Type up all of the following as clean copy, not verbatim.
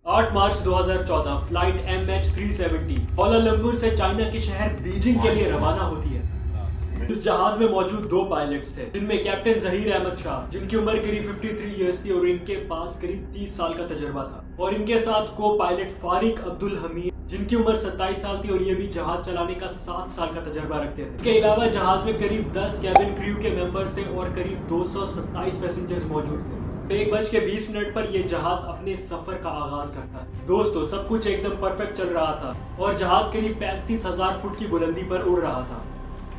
8 मार्च 2014 flight MH370 Kuala Lumpur से China के शहर बीजिंग के लिए रवाना होती है। इस जहाज में मौजूद 2 पायलट्स थे, जिनमें कैप्टन जहीर अहमद शाह, जिनकी उम्र करीब 53 ईयर्स थी और इनके पास करीब 30 साल का तजुर्बा था, और इनके साथ को पायलट फारिक अब्दुल हमीद, जिनकी उम्र 27 साल थी और ये भी जहाज चलाने का 7 साल का तजुर्बा रखते थे। इसके अलावा जहाज में करीब 10 कैबिन क्रू के मेंबर्स थे और करीब 227 पैसेंजर्स मौजूद थे। 1:20 पर यह जहाज अपने सफर का आगाज करता है। दोस्तों, सब कुछ एकदम परफेक्ट चल रहा था और जहाज करीब 35,000 फुट की बुलंदी पर उड़ रहा था।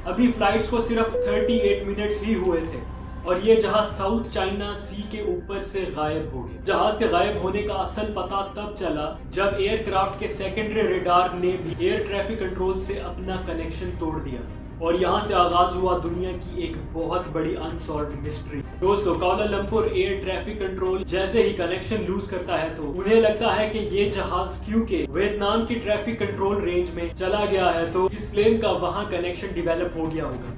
अभी फ्लाइट्स को सिर्फ 38 मिनट्स ही हुए थे और ये जहाज साउथ चाइना सी के ऊपर से गायब हो गया। जहाज के गायब होने का असल पता तब चला जब एयरक्राफ्ट के सेकेंडरी रडार ने भी एयर ट्रैफिक कंट्रोल से अपना कनेक्शन तोड़ दिया और यहाँ से आगाज हुआ दुनिया की एक बहुत बड़ी अनसॉल्व्ड मिस्ट्री। दोस्तों, कोलालंपुर एयर ट्रैफिक कंट्रोल जैसे ही कनेक्शन लूज करता है तो उन्हें लगता है कि ये जहाज क्योंकि वियतनाम की ट्रैफिक कंट्रोल रेंज में चला गया है तो इस प्लेन का वहाँ कनेक्शन डेवलप हो गया होगा,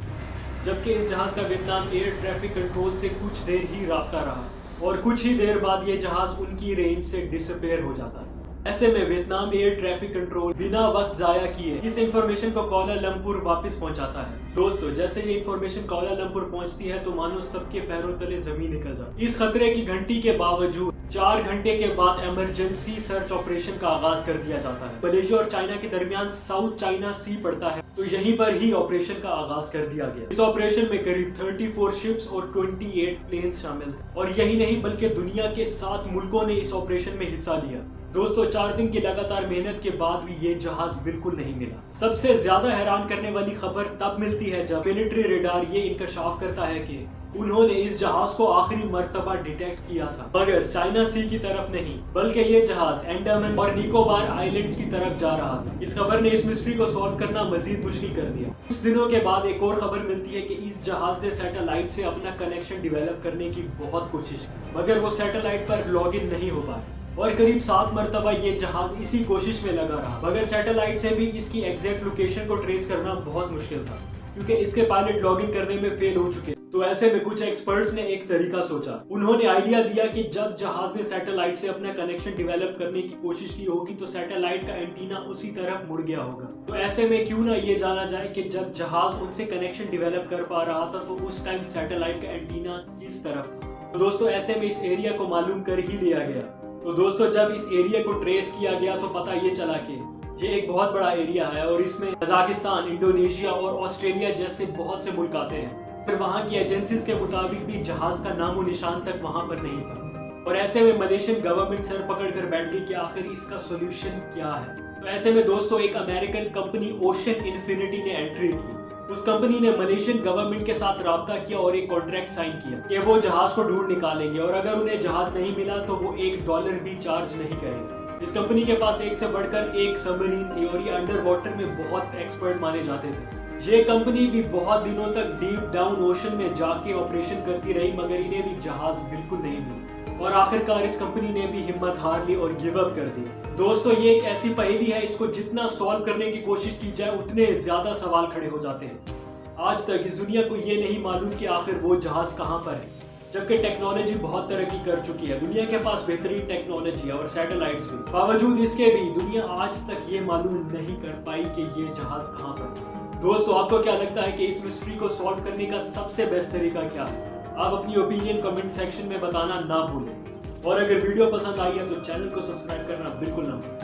जबकि इस जहाज का वियतनाम एयर ट्रैफिक कंट्रोल से कुछ देर ही राब्ता रहा और कुछ ही देर बाद ये जहाज उनकी रेंज से डिसअपीयर हो जाता है। ऐसे में वियतनाम एयर ट्रैफिक कंट्रोल बिना वक्त जाया किए इस इंफॉर्मेशन को कोलालंपुर वापस पहुंचाता है। दोस्तों, जैसे ये इंफॉर्मेशन कोलालंपुर पहुंचती है तो मानो सबके पैरों तले जमीन निकल जाती है। इस खतरे की घंटी के बावजूद 4 घंटे के बाद इमरजेंसी सर्च ऑपरेशन का आगाज कर दिया जाता है। मलेशिया और चाइना के दरमियान साउथ चाइना सी पड़ता है तो यहीं पर ही ऑपरेशन का आगाज कर दिया गया। इस ऑपरेशन में करीब 34 शिप्स और 28 प्लेन्स शामिल थे और यही नहीं बल्कि दुनिया के 7 मुल्कों ने इस ऑपरेशन में हिस्सा लिया। दोस्तों, 4 दिन की लगातार मेहनत के बाद भी ये जहाज बिल्कुल नहीं मिला। सबसे ज्यादा हैरान करने वाली खबर तब मिलती है जब मिलिट्री रडार ये इंकशाफ करता है कि उन्होंने इस जहाज को आखिरी मर्तबा डिटेक्ट किया था, मगर चाइना सी की तरफ नहीं बल्कि ये जहाज अंडमान और निकोबार आइलैंड्स की तरफ जा रहा था। इस खबर ने इस मिस्ट्री को सॉल्व करना मजीद मुश्किल कर दिया। कुछ दिनों के बाद एक और खबर मिलती है कि इस जहाज ने सैटेलाइट से अपना कनेक्शन डेवलप करने की बहुत कोशिश की, मगर वो सैटेलाइट पर लॉग इन नहीं हो पाया और करीब 7 मरतबा ये जहाज इसी कोशिश में लगा रहा, मगर सैटेलाइट से भी इसकी एग्जैक्ट लोकेशन को ट्रेस करना बहुत मुश्किल था क्योंकि इसके पायलट लॉगिन करने में फेल हो चुके। तो ऐसे में कुछ एक्सपर्ट्स ने एक तरीका सोचा। उन्होंने आइडिया दिया कि जब जहाज ने सैटेलाइट से अपना कनेक्शन डेवलप करने की कोशिश की होगी तो सैटेलाइट का एंटीना उसी तरफ मुड़ गया होगा। तो ऐसे में क्यों ना ये जाना जाए कि जब जहाज उनसे कनेक्शन डेवलप कर पा रहा था तो उस टाइम सैटेलाइट का एंटीना किस तरफ था। तो दोस्तों, ऐसे में इस एरिया को मालूम कर ही लिया गया। तो दोस्तों, जब इस एरिया को ट्रेस किया गया तो पता ये चला कि ये एक बहुत बड़ा एरिया है और इसमें कजाकिस्तान, इंडोनेशिया और ऑस्ट्रेलिया जैसे बहुत से मुल्क आते हैं। फिर वहाँ की एजेंसीज के मुताबिक भी जहाज का नामो निशान तक वहाँ पर नहीं था और ऐसे में मलेशियन गवर्नमेंट सर पकड़ कर बैठ गई कि आखिर इसका सोल्यूशन क्या है। तो ऐसे में दोस्तों, एक अमेरिकन कंपनी ओशन इन्फिनिटी ने एंट्री की। उस कंपनी ने मलेशियन गवर्नमेंट के साथ राब्ता किया और एक कॉन्ट्रैक्ट साइन किया कि वो जहाज को ढूंढ निकालेंगे और अगर उन्हें जहाज नहीं मिला तो वो $1 भी चार्ज नहीं करेंगे। इस कंपनी के पास एक से बढ़कर एक सबमरीन थी और ये अंडर वाटर में बहुत एक्सपर्ट माने जाते थे। ये कंपनी भी बहुत दिनों तक डीप डाउन ओशन में जाके ऑपरेशन करती रही, मगर इन्हें भी जहाज बिल्कुल नहीं मिला और आखिरकार इस कंपनी ने भी हिम्मत हार ली और गिव अप कर दी। दोस्तों, ये एक ऐसी पहेली है, इसको जितना सॉल्व करने की कोशिश की जाए उतने ज्यादा सवाल खड़े हो जाते हैं। आज तक इस दुनिया को ये नहीं मालूम कि आखिर वो जहाज कहाँ पर है, जबकि टेक्नोलॉजी बहुत तरक्की कर चुकी है। दुनिया के पास बेहतरीन टेक्नोलॉजी है और सैटेलाइट्स भी। बावजूद इसके भी दुनिया आज तक ये मालूम नहीं कर पाई कि ये जहाज कहाँ पर है। दोस्तों, आपको क्या लगता है कि इस मिस्ट्री को सॉल्व करने का सबसे बेस्ट तरीका क्या है? आप अपनी ओपिनियन कमेंट सेक्शन में बताना ना भूलें और अगर वीडियो पसंद आई है तो चैनल को सब्सक्राइब करना बिल्कुल ना भूलें।